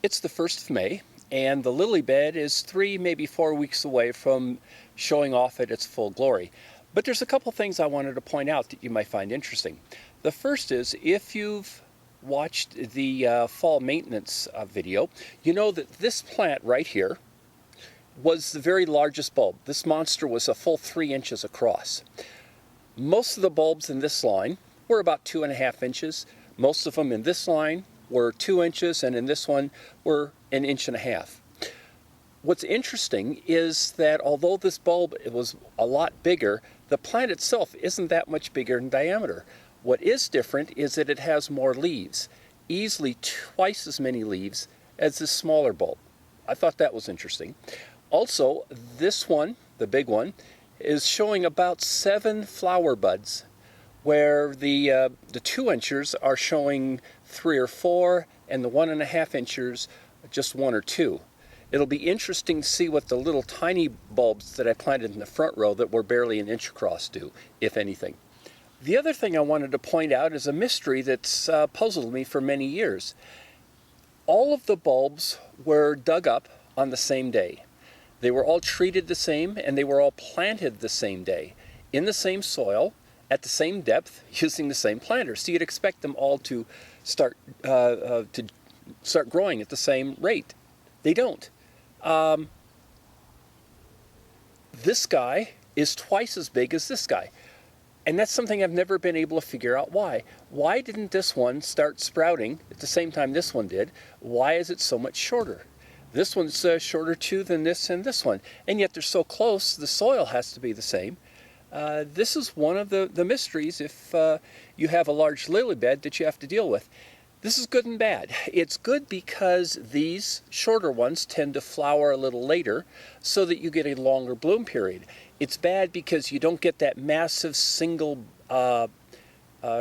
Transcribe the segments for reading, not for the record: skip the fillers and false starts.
It's the 1st of May, and the lily bed is 3, maybe 4 weeks away from showing off at its full glory. But there's a couple things I wanted to point out that you might find interesting. The first is, if you've watched the fall maintenance video, you know that this plant right here was the very largest bulb. This monster was a full 3 inches across. Most of the bulbs in this line were about 2.5 inches. Most of them in this line were 2 inches, and in this one were 1.5 inches. What's interesting is that although this bulb was a lot bigger, the plant itself isn't that much bigger in diameter. What is different is that it has more leaves, easily twice as many leaves as this smaller bulb. I thought that was interesting. Also, this one, the big one, is showing about 7 flower buds, where the 2 inchers are showing 3 or 4, and the 1.5 inchers just 1 or 2. It'll be interesting to see what the little tiny bulbs that I planted in the front row that were barely 1 inch across do, if anything. The other thing I wanted to point out is a mystery that's puzzled me for many years. All of the bulbs were dug up on the same day. They were all treated the same, and they were all planted the same day, in the same soil, at the same depth, using the same planter. So you'd expect them all to start growing at the same rate. They don't. This guy is twice as big as this guy. And that's something I've never been able to figure out why. Why didn't this one start sprouting at the same time this one did? Why is it so much shorter? This one's shorter too than this and this one. And yet they're so close, the soil has to be the same. This is one of the mysteries if you have a large lily bed that you have to deal with. This is good and bad. It's good because these shorter ones tend to flower a little later so that you get a longer bloom period. It's bad because you don't get that massive single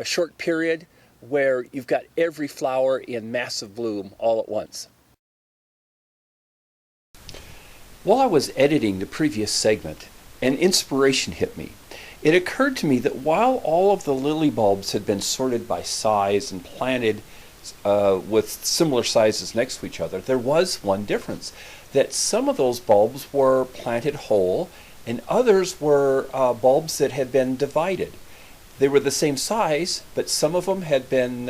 short period where you've got every flower in massive bloom all at once. While I was editing the previous segment, an inspiration hit me. It occurred to me that while all of the lily bulbs had been sorted by size and planted with similar sizes next to each other, there was one difference. That some of those bulbs were planted whole and others were bulbs that had been divided. They were the same size, but some of them had been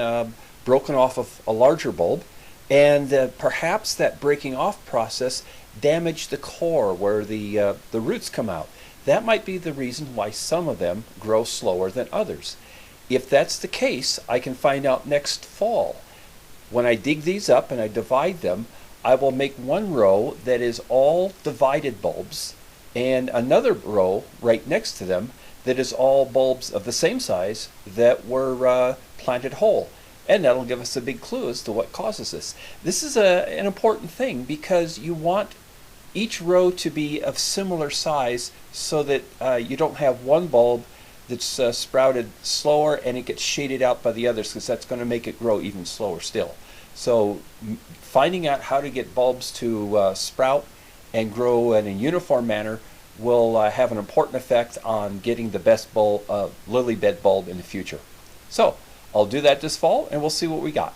broken off of a larger bulb, and perhaps that breaking off process damaged the core where the roots come out. That might be the reason why some of them grow slower than others. If that's the case, I can find out next fall. When I dig these up and I divide them, I will make one row that is all divided bulbs and another row right next to them that is all bulbs of the same size that were planted whole. And that'll give us a big clue as to what causes this. This is an important thing because you want each row to be of similar size so that you don't have one bulb that's sprouted slower and it gets shaded out by the others, because that's going to make it grow even slower still. So finding out how to get bulbs to sprout and grow in a uniform manner will have an important effect on getting the best lily bed bulb in the future. So I'll do that this fall and we'll see what we got.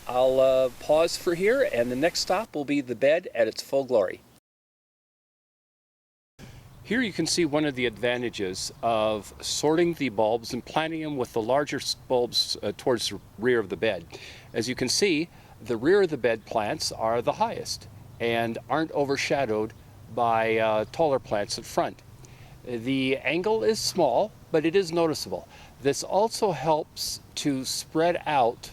I'll pause for here, and the next stop will be the bed at its full glory. Here you can see one of the advantages of sorting the bulbs and planting them with the larger bulbs towards the rear of the bed. As you can see, the rear of the bed plants are the highest and aren't overshadowed by taller plants at front. The angle is small, but it is noticeable. This also helps to spread out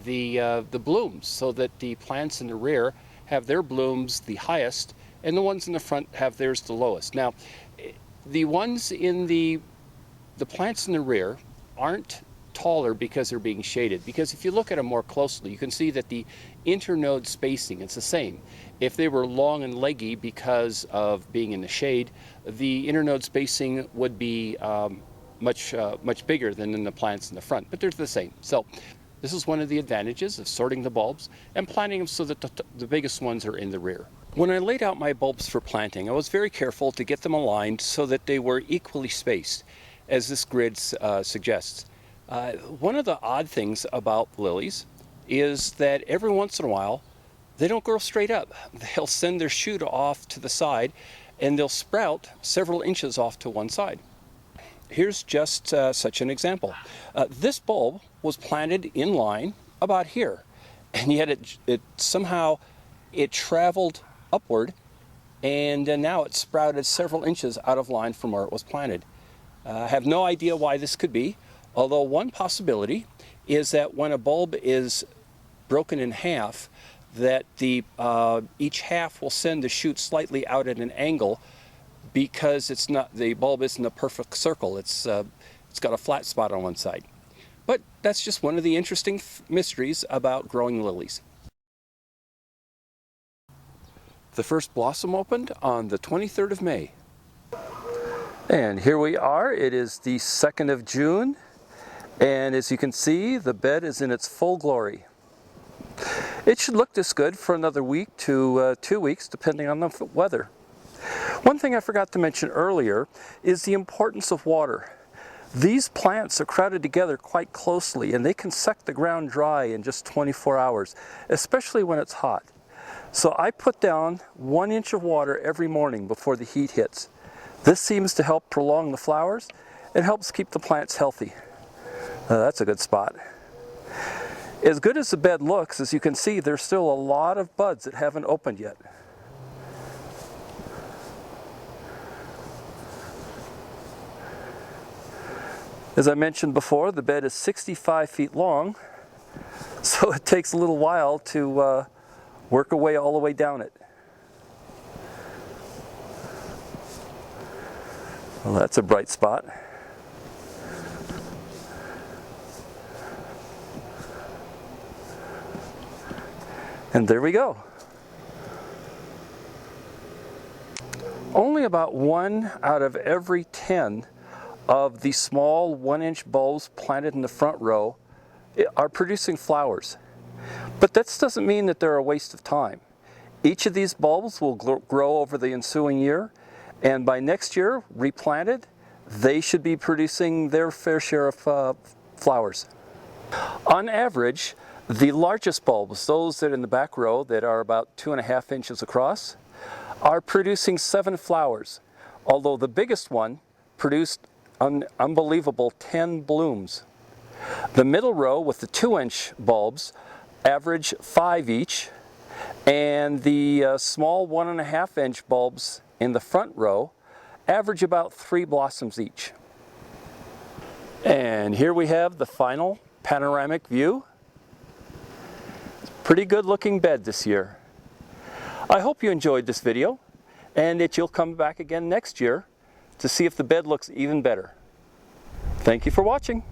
the blooms so that the plants in the rear have their blooms the highest and the ones in the front have theirs the lowest. Now, the ones in the plants in the rear aren't taller because they're being shaded, because if you look at them more closely, you can see that the internode spacing is the same. If they were long and leggy because of being in the shade, the internode spacing would be much bigger than in the plants in the front, but they're the same. So this is one of the advantages of sorting the bulbs and planting them so that the biggest ones are in the rear. When I laid out my bulbs for planting, I was very careful to get them aligned so that they were equally spaced, as this grid suggests. One of the odd things about lilies is that every once in a while They don't grow straight up. They'll send their shoot off to the side and they'll sprout several inches off to one side. Here's just such an example. This bulb was planted in line about here, and yet it somehow traveled upward, and now it's sprouted several inches out of line from where it was planted. I have no idea why this could be, although one possibility is that when a bulb is broken in half, that each half will send the shoot slightly out at an angle, because the bulb isn't a perfect circle. It's got a flat spot on one side. But that's just one of the interesting mysteries about growing lilies. The first blossom opened on the 23rd of May. And here we are. It is the 2nd of June. And as you can see, the bed is in its full glory. It should look this good for another week to 2 weeks, depending on the weather. One thing I forgot to mention earlier is the importance of water. These plants are crowded together quite closely, and they can suck the ground dry in just 24 hours, especially when it's hot. So I put down 1 inch of water every morning before the heat hits. This seems to help prolong the flowers and helps keep the plants healthy. That's a good spot. As good as the bed looks, as you can see, there's still a lot of buds that haven't opened yet. As I mentioned before, the bed is 65 feet long, so it takes a little while to work our way all the way down it. Well, that's a bright spot. And there we go. Only about 1 out of every 10 of the small 1 inch bulbs planted in the front row are producing flowers. But that doesn't mean that they're a waste of time. Each of these bulbs will grow over the ensuing year, and by next year, replanted, they should be producing their fair share of flowers. On average, the largest bulbs, those that are in the back row that are about 2.5 inches across, are producing 7 flowers, although the biggest one produced an unbelievable 10 blooms. The middle row with the 2-inch bulbs average 5 each, and the small 1.5-inch bulbs in the front row average about 3 blossoms each. And here we have the final panoramic view. Pretty good looking bed this year. I hope you enjoyed this video and that you'll come back again next year to see if the bed looks even better. Thank you for watching.